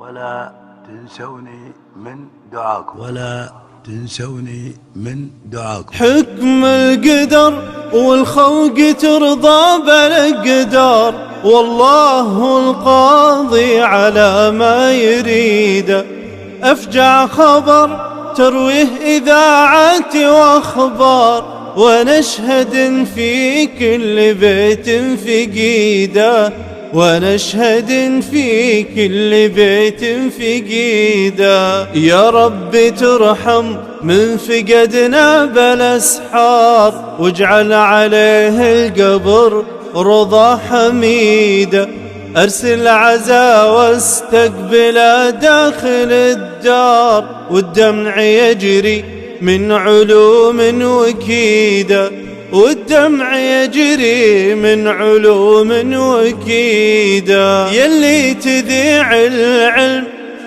ولا تنسوني من دعاكم حكم القدر والخلق ترضى بالقدر، والله هو القاضي على ما يريد. أفجع خبر ترويه إذاعات وأخبار، ونشهد في كل بيت فقيدة، ونشهد في كل بيت فقيدة. يا رب ترحم من فقدنا بالأسحار، واجعل عليه القبر رضا حميدة. أرسل عزا واستقبل داخل الدار، والدمع يجري من علوم وكيدة، والدمع يجري من علوم وكيدة. يلي تذيع العلم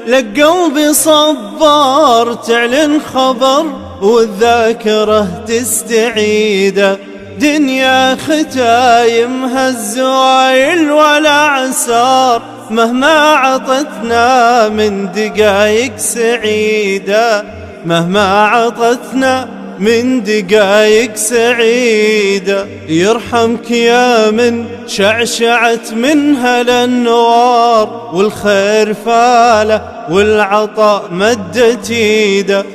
لك قلبي صبار، تعلن خبر والذاكرة تستعيده. دنيا ختايمها الزوايل والأعسار، مهما عطتنا من دقايق سعيدة، مهما عطتنا من دقايق سعيدة. يرحمك يا من شعشعت منها الأنوار، والخير فاله والعطاء مدت ايده.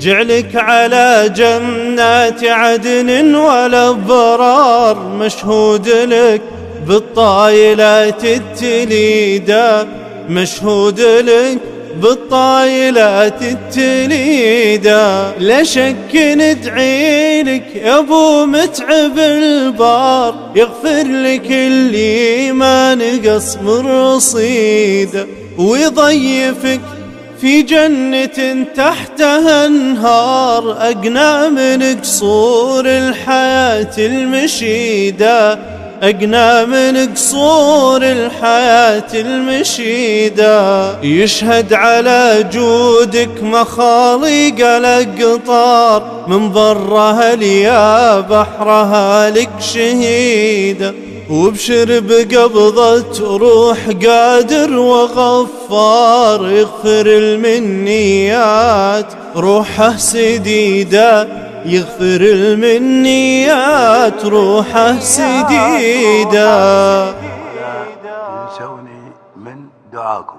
جعلك على جنات عدن والأبرار، مشهود لك بالطايلات التليدة، مشهود لك بالطايلات التليدة. لا شك ندعي لك يا ابو متعب البار، يغفر لك اللي ما نقص من رصيده، ويضيفك في جنة تحتها انهار، أقنى من قصور الحياة المشيدة، أقنى من قصور الحياة المشيدة. يشهد على جودك مخاليق الأقطار، من برها ليا بحرها لك شهيدة. وابشر بقبضة روح قادر وغفار، يغفر المنيات روحه سديدة، يغفر المنيات روحه سديدة. ولا تنسوني من دعاكم.